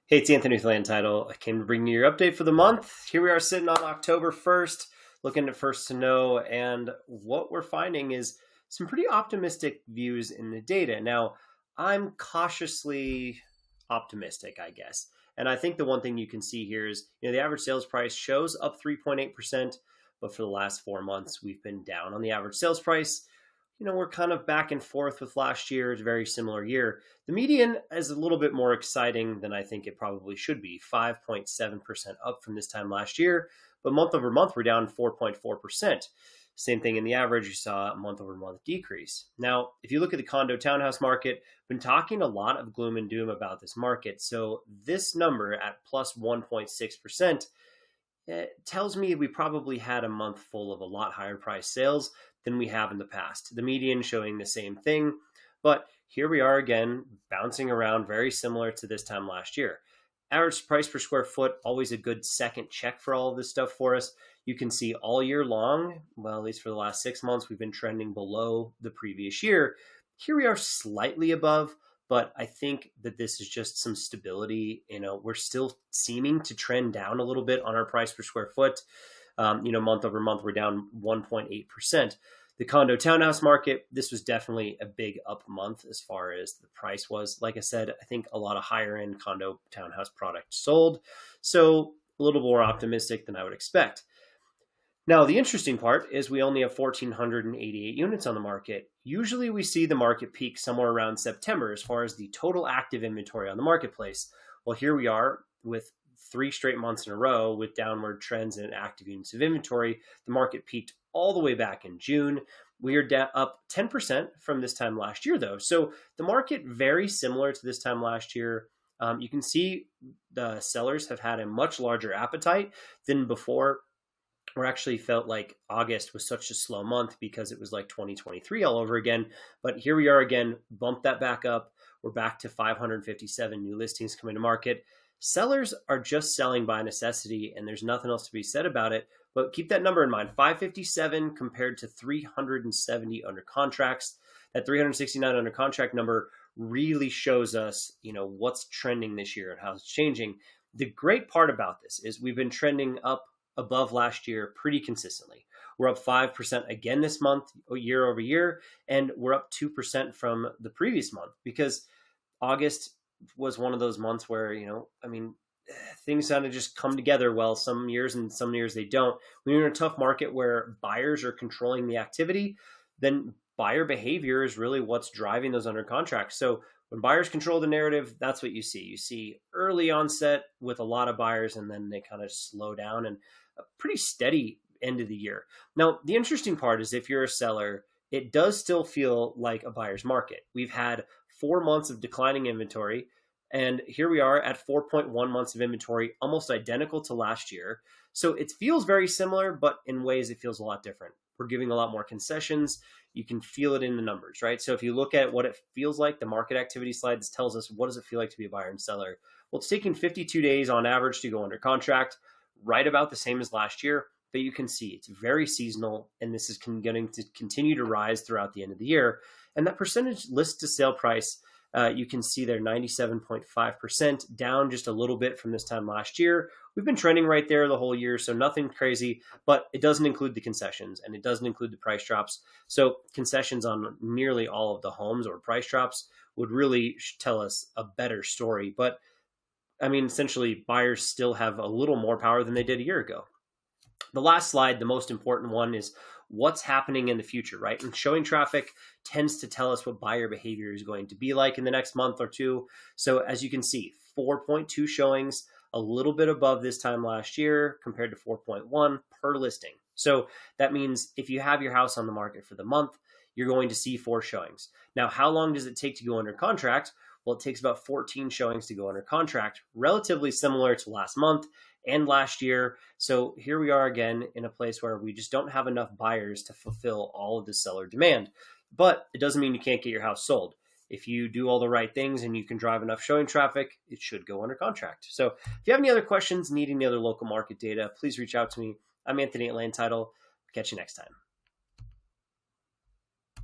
Hey, it's Anthony with Land Title. I came to bring you your update for the month. Here we are sitting on October 1st, looking at first to know, and what we're finding is some pretty optimistic views in the data. Now, I'm cautiously optimistic, I guess. And I think the one thing you can see here is, the average sales price shows up 3.8%, but for the last 4 months, we've been down on the average sales price. We're kind of back and forth with last year. It's a very similar year. The median is a little bit more exciting than I think it probably should be, 5.7% up from this time last year. But month over month, we're down 4.4%. Same thing in the average, you saw a month over month decrease. Now, if you look at the condo townhouse market, I've been talking a lot of gloom and doom about this market. So this number at plus 1.6%, it tells me we probably had a month full of a lot higher price sales than we have in the past. The median showing the same thing, but here we are again, bouncing around very similar to this time last year. Average price per square foot, always a good second check for all of this stuff for us. You can see all year long, well, at least for the last 6 months, we've been trending below the previous year. Here we are slightly above, but I think that this is just some stability. We're still seeming to trend down a little bit on our price per square foot. Month over month, we're down 1.8%. The condo townhouse market, this was definitely a big up month as far as the price was. Like I said, I think a lot of higher end condo townhouse products sold. So a little more optimistic than I would expect. Now, the interesting part is we only have 1,488 units on the market. Usually we see the market peak somewhere around September as far as the total active inventory on the marketplace. Well, here we are with 3 straight months in a row with downward trends in active units of inventory. The market peaked all the way back in June. We are up 10% from this time last year, though. So the market very similar to this time last year. You can see the sellers have had a much larger appetite than before. We actually felt like August was such a slow month because it was like 2023 all over again. But here we are again, bump that back up. We're back to 557 new listings coming to market. Sellers are just selling by necessity, and there's nothing else to be said about it. But keep that number in mind, 557 compared to 370 under contracts. That 369 under contract number really shows us, what's trending this year and how it's changing. The great part about this is we've been trending up above last year pretty consistently. We're up 5% again this month, year over year, and we're up 2% from the previous month because August was one of those months where, things kind of just come together well some years and some years they don't. When you're in a tough market where buyers are controlling the activity, then buyer behavior is really what's driving those under contracts. So when buyers control the narrative, that's what you see. You see early onset with a lot of buyers, and then they kind of slow down and a pretty steady end of the year. Now, the interesting part is if you're a seller, it does still feel like a buyer's market. We've had 4 months of declining inventory, and here we are at 4.1 months of inventory, almost identical to last year. So it feels very similar, but in ways it feels a lot different. We're giving a lot more concessions. You can feel it in the numbers, right? So if you look at what it feels like, the market activity slide, this tells us what does it feel like to be a buyer and seller. Well, it's taking 52 days on average to go under contract, right about the same as last year. But you can see it's very seasonal, and this is going to continue to rise throughout the end of the year. And that percentage list to sale price, you can see there 97.5%, down just a little bit from this time last year. We've been trending right there the whole year, so nothing crazy, but it doesn't include the concessions and it doesn't include the price drops. So concessions on nearly all of the homes or price drops would really tell us a better story. But essentially buyers still have a little more power than they did a year ago. The last slide, the most important one, is what's happening in the future, right? And showing traffic tends to tell us what buyer behavior is going to be like in the next month or two. So as you can see, 4.2 showings, a little bit above this time last year compared to 4.1 per listing. So that means if you have your house on the market for the month, you're going to see 4 showings. Now, how long does it take to go under contract? Well, it takes about 14 showings to go under contract, relatively similar to last month and last year. So here we are again in a place where we just don't have enough buyers to fulfill all of the seller demand. But it doesn't mean you can't get your house sold. If you do all the right things and you can drive enough showing traffic, it should go under contract. So if you have any other questions, need any other local market data, please reach out to me. I'm Anthony at Land Title. Catch you next time.